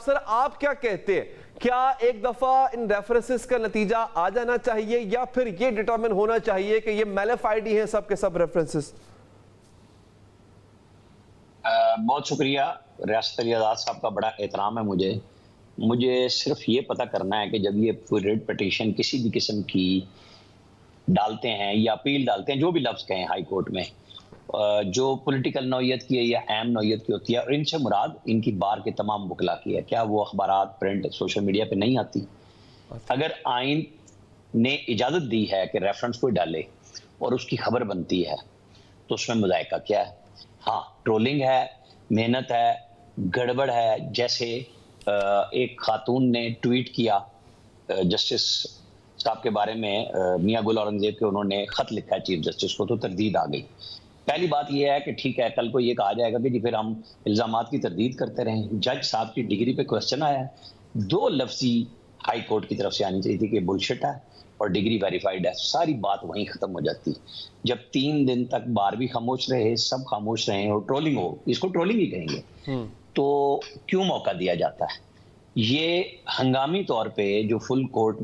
سر آپ کیا کہتے ہیں, کیا ایک دفعہ ان ریفرنسز کا نتیجہ آ جانا چاہیے یا پھر یہ ڈیٹرمن ہونا چاہیے کہ یہ میلیفائڈ ہی ہیں سب کے سب ریفرنسز؟ بہت شکریہ ریاست علی آزاد صاحب کا, بڑا احترام ہے مجھے صرف یہ پتہ کرنا ہے کہ جب یہ ریٹ پٹیشن کسی بھی قسم کی ڈالتے ہیں یا اپیل ڈالتے ہیں, جو بھی لفظ کہیں ہائی کورٹ میں, جو پولیٹیکل نوعیت کی ہے یا اہم نوعیت کی ہوتی ہے, اور ان سے مراد ان کی بار کے تمام وکلا کی ہے, کیا وہ اخبارات پرنٹ سوشل میڈیا پہ نہیں آتی؟ اگر آئین نے اجازت دی ہے کہ ریفرنس کوئی ڈالے اور اس کی خبر بنتی ہے تو اس میں مذائقہ کیا ہے؟ ہاں, ٹرولنگ ہے, محنت ہے, گڑبڑ ہے. جیسے ایک خاتون نے ٹویٹ کیا جسٹس صاحب کے بارے میں, میاں گل اورنگزیب کے, انہوں نے خط لکھا ہے چیف جسٹس کو, تو تردید آ گئی. پہلی بات یہ ہے کہ ٹھیک ہے, کل کو یہ کہا جائے گا کہ جی پھر ہم الزامات کی تردید کرتے رہیں. جج صاحب کی ڈگری پہ کوسچن آیا ہے, 2 لفظی ہائی کورٹ کی طرف سے آنی چاہیے تھی کہ بلشٹ ہے اور ڈگری ویریفائڈ ہے. ساری بات وہیں ختم ہو جاتی. جب 3 دن تک بار بھی خاموش رہے, سب خاموش رہے اور ٹرولنگ ہو, اس کو ٹرولنگ ہی کہیں گے, تو کیوں موقع دیا جاتا ہے؟ یہ ہنگامی طور پہ جو فل کورٹ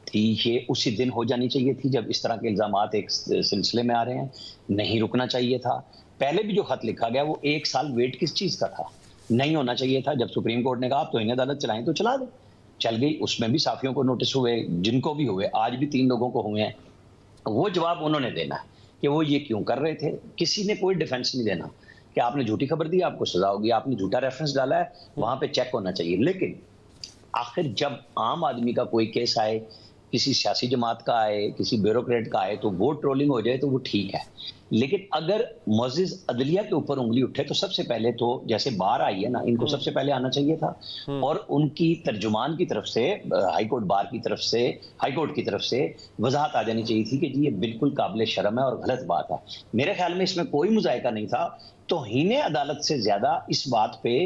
تھی, یہ اسی دن ہو جانی چاہیے تھی جب اس طرح کے الزامات ایک سلسلے میں آ رہے ہیں. نہیں رکنا چاہیے تھا. پہلے بھی جو خط لکھا گیا وہ 1 سال ویٹ کس چیز کا تھا؟ نہیں ہونا چاہیے تھا. جب سپریم کورٹ نے کہا آپ توہین عدالت چلائیں تو چلا دیں, چل گئی. اس میں بھی صحافیوں کو نوٹس ہوئے, جن کو بھی ہوئے, آج بھی 3 لوگوں کو ہوئے ہیں. وہ جواب انہوں نے دینا ہے کہ وہ یہ کیوں کر رہے تھے. کسی نے کوئی ڈیفنس نہیں دینا کہ آپ نے جھوٹی خبر دی, آپ کو سزا ہوگی, آپ نے جھوٹا ریفرنس ڈالا ہے, وہاں پہ چیک ہونا چاہیے. لیکن آخر جب عام آدمی کا کوئی کیس آئے, کسی سیاسی جماعت کا آئے, کسی بیوروکریٹ کا آئے, تو وہ ٹرولنگ ہو جائے تو وہ ٹھیک ہے. لیکن اگر معزز عدلیہ کے اوپر انگلی اٹھے تو سب سے پہلے تو جیسے بار آئی ہے نا, ان کو سب سے پہلے آنا چاہیے تھا, اور ان کی ترجمان کی طرف سے, ہائی کورٹ بار کی طرف سے, ہائی کورٹ کی طرف سے وضاحت آ جانی چاہیے تھی کہ جی یہ بالکل قابل شرم ہے اور غلط بات ہے. میرے خیال میں اس میں کوئی مذائقہ نہیں تھا. توہین عدالت سے زیادہ اس بات پہ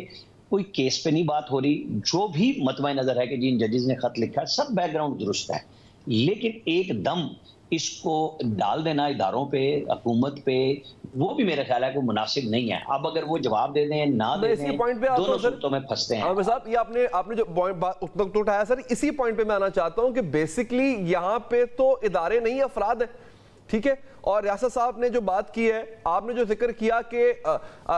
کوئی کیس پہ نہیں بات ہو رہی. جو بھی مطمع نظر ہے کہ جن ججز نے خط لکھا ہے, سب بیک گراؤنڈ درست ہے, لیکن ایک دم اس کو ڈال دینا اداروں پہ, حکومت پہ, وہ بھی میرے خیال ہے کہ مناسب نہیں ہے. اب اگر وہ جواب دے دیں نہ دے دیں, دونوں صورتوں میں پھنستے ہیں. عامر صاحب, یہ آپ نے جو پوائنٹ اٹھایا سر, اسی پوائنٹ پہ میں آنا چاہتا ہوں کہ بیسکلی یہاں پہ تو ادارے نہیں, افراد ہیں, ٹھیک ہے. اور ریاست صاحب نے جو بات کی ہے, آپ نے جو ذکر کیا کہ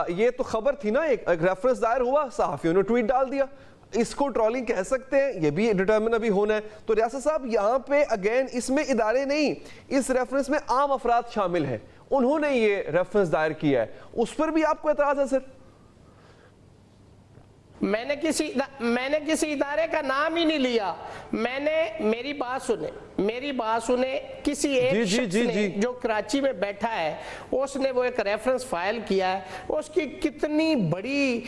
یہ تو خبر تھی نا, ایک ریفرنس دائر ہوا, صحافیوں نے ٹویٹ ڈال دیا, اس کو ٹرولنگ کہہ سکتے ہیں, یہ بھی ڈیٹرمن ابھی ہونا ہے. تو ریاست صاحب یہاں پہ اگین اس میں ادارے نہیں, اس ریفرنس میں عام افراد شامل ہیں, انہوں نے یہ ریفرنس دائر کیا ہے, اس پر بھی آپ کو اعتراض ہے سر؟ میں نے کسی ادارے کا نام ہی نہیں لیا. میری بات سنے, کسی ایک شخص نے جو کراچی میں بیٹھا ہے, اس نے وہ ایک ریفرنس فائل کیا ہے. اس کی کتنی بڑی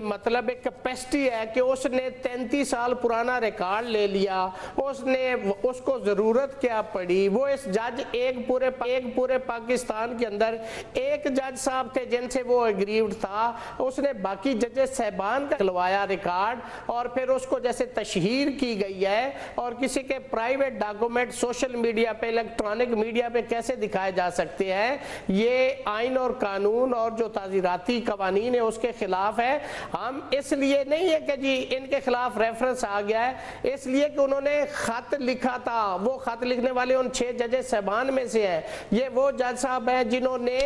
مطلب ایک کیپیسٹی ہے کہ اس نے 33 سال پرانا ریکارڈ لے لیا. اس کو ضرورت کیا پڑی؟ وہ اس جج ایک پورے پاکستان کے اندر ایک جج صاحب تھے جن سے وہ ایگریوڈ تھا. اس نے باقی ججز صاحبان کا کھلوایا ریکارڈ, اور پھر اس کو جیسے تشہیر کی گئی ہے, اور کسی کے پرائیویٹ ڈاکومنٹ سوشل میڈیا پہ, الیکٹرانک میڈیا پہ کیسے دکھائے جا سکتے ہیں؟ یہ آئین اور قانون اور جو تعزیراتی قوانین ہے اس کے خلاف ہے. ہم اس لیے نہیں ہے کہ جی ان کے خلاف ریفرنس آ گیا ہے, اس لیے کہ انہوں نے خط لکھا تھا. وہ خط لکھنے والے ان 6 ججز صاحبان میں سے ہیں. یہ وہ جج صاحب ہیں جنہوں نے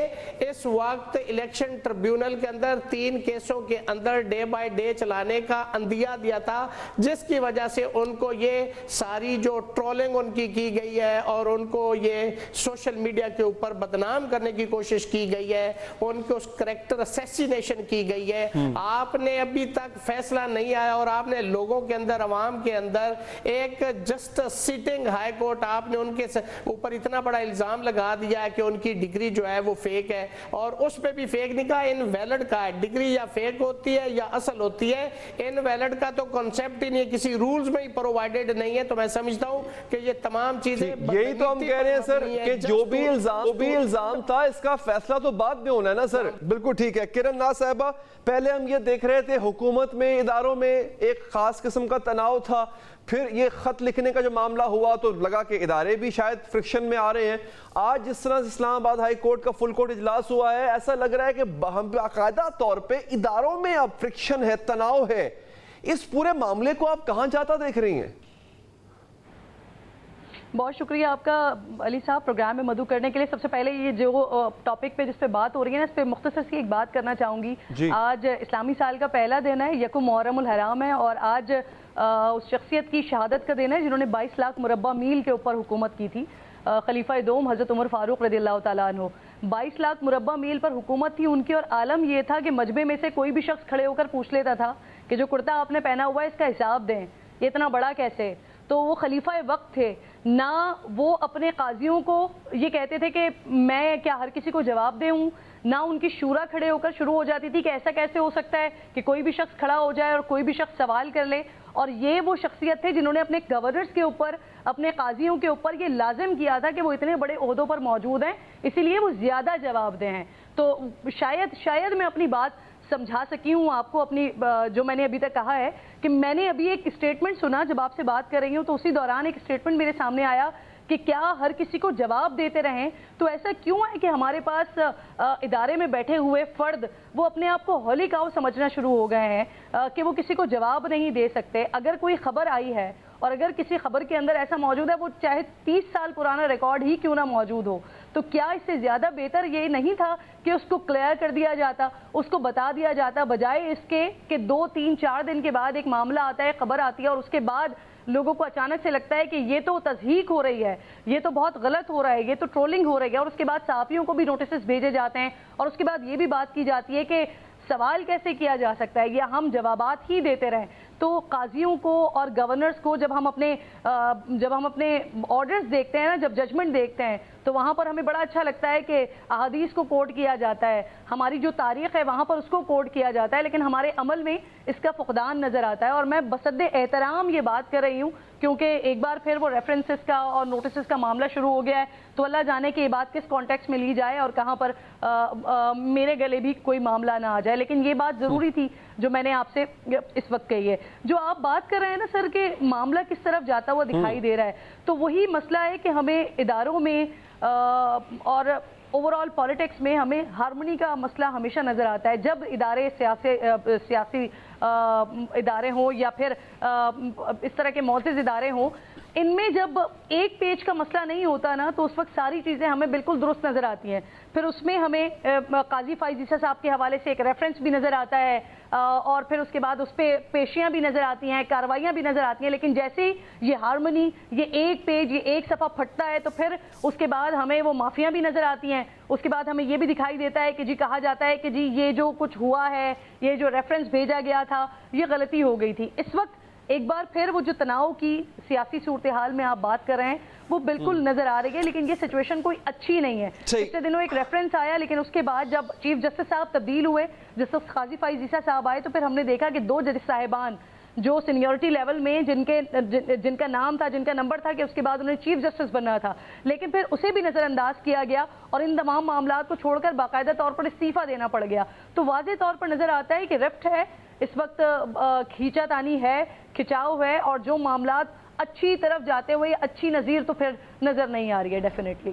اس وقت الیکشن ٹریبیونل کے اندر 3 کیسوں کے اندر ڈے بائی ڈے چلانے کا اندیہ دیا تھا, جس کی وجہ سے ان کو یہ ساری جو ٹرولنگ ان کی گئی ہے اور ان کو یہ سوشل میڈیا کے اوپر بدنام کرنے کی کوشش کی گئی ہے, ان کو کریکٹر اسیسینیشن کی گئی ہے. آپ نے ابھی تک فیصلہ نہیں آیا, اور آپ نے لوگوں کے اندر, عوام کے اندر ایک جسٹ سیٹنگ ہائی کورٹ, آپ نے ان کے اوپر اتنا بڑا الزام لگا دیا ہے کہ ان کی ڈگری جو ہے وہ فیک ہے. اور اس پہ بھی فیک نہیں کہا, انویلڈ کا ہے. ڈگری یا فیک ہوتی ہے یا اصل ہوتی ہے, انویلڈ کا تو کنسپٹ ہی نہیں ہے, کسی رولز میں ہی پرووائیڈڈ نہیں ہے. تو میں سمجھتا ہوں کہ یہ تمام چیزیں یہی تو ہم کہہ رہے ہیں سر کہ جو بھی الزام تھا اس کا فیصلہ تو بعد میں ہونا ہے نا سر. بالکل ٹھیک ہے. کرن ناز صاحبہ, پہلے ہم یہ دیکھ رہے تھے حکومت میں, اداروں میں ایک خاص قسم کا تناؤ تھا, پھر یہ خط لکھنے کا جو معاملہ ہوا تو لگا کہ ادارے بھی شاید فرکشن میں آ رہے ہیں. آج جس طرح اسلام آباد ہائی کورٹ کا فل کورٹ اجلاس ہوا ہے, ایسا لگ رہا ہے کہ ہم باقاعدہ طور پہ اداروں میں اب فرکشن ہے, تناؤ ہے. اس پورے معاملے کو آپ کہاں جاتا دیکھ رہی ہیں؟ بہت شکریہ آپ کا علی صاحب پروگرام میں مدعو کرنے کے لیے. سب سے پہلے یہ جو ٹاپک پہ جس پہ بات ہو رہی ہے نا اس پہ مختصر سی ایک بات کرنا چاہوں گی. آج اسلامی سال کا پہلا دن ہے, یکم محرم الحرام ہے, اور آج اس شخصیت کی شہادت کا دن ہے جنہوں نے 22 لاکھ مربع میل کے اوپر حکومت کی تھی, خلیفہ دوم حضرت عمر فاروق رضی اللہ تعالیٰ عنہ. 22 لاکھ مربع میل پر حکومت تھی ان کی, اور عالم یہ تھا کہ مجمع میں سے کوئی بھی شخص کھڑے ہو کر پوچھ لیتا تھا کہ جو کرتا آپ نے پہنا ہوا ہے اس کا حساب دیں, یہ اتنا بڑا کیسے. تو وہ خلیفہ وقت تھے, نہ وہ اپنے قاضیوں کو یہ کہتے تھے کہ میں کیا ہر کسی کو جواب دے ہوں, نہ ان کی شورا کھڑے ہو کر شروع ہو جاتی تھی کہ ایسا کیسے ہو سکتا ہے کہ کوئی بھی شخص کھڑا ہو جائے اور کوئی بھی شخص سوال کر لے. اور یہ وہ شخصیت تھے جنہوں نے اپنے گورنرز کے اوپر, اپنے قاضیوں کے اوپر یہ لازم کیا تھا کہ وہ اتنے بڑے عہدوں پر موجود ہیں, اسی لیے وہ زیادہ جواب دہ ہیں. تو شاید میں اپنی بات سمجھا سکی ہوں آپ کو. اپنی جو میں نے ابھی تک کہا ہے کہ میں نے ابھی ایک اسٹیٹمنٹ سنا جب آپ سے بات کر رہی ہوں, تو اسی دوران ایک اسٹیٹمنٹ میرے سامنے آیا کہ کیا ہر کسی کو جواب دیتے رہیں. تو ایسا کیوں ہے کہ ہمارے پاس ادارے میں بیٹھے ہوئے فرد وہ اپنے آپ کو ہولی کاؤ سمجھنا شروع ہو گئے ہیں کہ وہ کسی کو جواب نہیں دے سکتے. اگر کوئی خبر آئی ہے اور اگر کسی خبر کے اندر ایسا موجود ہے, وہ چاہے 30 سال پرانا ریکارڈ ہی کیوں نہ موجود ہو, تو کیا اس سے زیادہ بہتر یہ نہیں تھا کہ اس کو کلیئر کر دیا جاتا, اس کو بتا دیا جاتا, بجائے اس کے کہ 2 3 4 دن کے بعد ایک معاملہ آتا ہے, خبر آتی ہے, اور اس کے بعد لوگوں کو اچانک سے لگتا ہے کہ یہ تو تضحیق ہو رہی ہے, یہ تو بہت غلط ہو رہا ہے, یہ تو ٹرولنگ ہو رہی ہے, اور اس کے بعد صحافیوں کو بھی نوٹسز بھیجے جاتے ہیں, اور اس کے بعد یہ بھی بات کی جاتی ہے کہ سوال کیسے کیا جا سکتا ہے یا ہم جوابات ہی دیتے رہیں. تو قاضیوں کو اور گورنرز کو جب ہم اپنے آرڈرز دیکھتے ہیں نا, جب ججمنٹ دیکھتے ہیں, تو وہاں پر ہمیں بڑا اچھا لگتا ہے کہ احادیث کو کوٹ کیا جاتا ہے, ہماری جو تاریخ ہے وہاں پر اس کو کوٹ کیا جاتا ہے, لیکن ہمارے عمل میں اس کا فقدان نظر آتا ہے. اور میں بصد احترام یہ بات کر رہی ہوں کیونکہ ایک بار پھر وہ ریفرنسز کا اور نوٹسز کا معاملہ شروع ہو گیا ہے, تو اللہ جانے کہ یہ بات کس کانٹیکس میں لی جائے اور کہاں پر میرے گلے بھی کوئی معاملہ نہ آ جائے. لیکن یہ بات ضروری تھی جو میں نے آپ سے اس وقت کہی ہے. جو آپ بات کر رہے ہیں نا سر کہ معاملہ کس طرف جاتا ہوا دکھائی دے رہا ہے, تو وہی مسئلہ ہے کہ ہمیں اداروں میں اور اوور آل پالیٹکس میں ہمیں ہارمونی کا مسئلہ ہمیشہ نظر آتا ہے. جب ادارے سیاسی ادارے ہوں یا پھر اس طرح کے معزز ادارے ہوں, ان میں جب ایک پیج کا مسئلہ نہیں ہوتا نا, تو اس وقت ساری چیزیں ہمیں بالکل درست نظر آتی ہیں. پھر اس میں ہمیں قاضی فائز عیسیٰ صاحب کے حوالے سے ایک ریفرنس بھی نظر آتا ہے, اور پھر اس کے بعد اس پہ پیشیاں بھی نظر آتی ہیں, کارروائیاں بھی نظر آتی ہیں. لیکن جیسے ہی یہ ہارمونی, یہ ایک پیج, یہ ایک صفحہ پھٹتا ہے, تو پھر اس کے بعد ہمیں وہ معافیاں بھی نظر آتی ہیں. اس کے بعد ہمیں یہ بھی دکھائی دیتا ہے کہ جی کہا جاتا ہے کہ جی یہ جو کچھ ہوا ہے, یہ جو ریفرنس بھیجا گیا تھا, یہ غلطی ہو گئی تھی. اس وقت ایک بار پھر وہ جو تناؤ کی سیاسی صورتحال میں آپ بات کر رہے ہیں وہ بالکل نظر آ رہی ہے, لیکن یہ سچویشن کوئی اچھی نہیں ہے. پچھلے دنوں ایک ریفرنس آیا, لیکن اس کے بعد جب چیف جسٹس صاحب تبدیل ہوئے, جس وقت قاضی فائز عیسیٰ صاحب آئے, تو پھر ہم نے دیکھا کہ 2 جج صاحبان جو سینیورٹی لیول میں جن کا نام تھا, جن کا نمبر تھا کہ اس کے بعد انہیں چیف جسٹس بننا تھا, لیکن پھر اسے بھی نظر انداز کیا گیا اور ان تمام معاملات کو چھوڑ کر باقاعدہ طور پر استعفیٰ دینا پڑ گیا. تو واضح طور پر نظر آتا ہے کہ رفٹ ہے اس وقت, کھینچا تانی ہے, کھچاؤ ہے, اور جو معاملات اچھی طرف جاتے ہوئے اچھی نظیر تو پھر نظر نہیں آ رہی ہے ڈیفینیٹلی.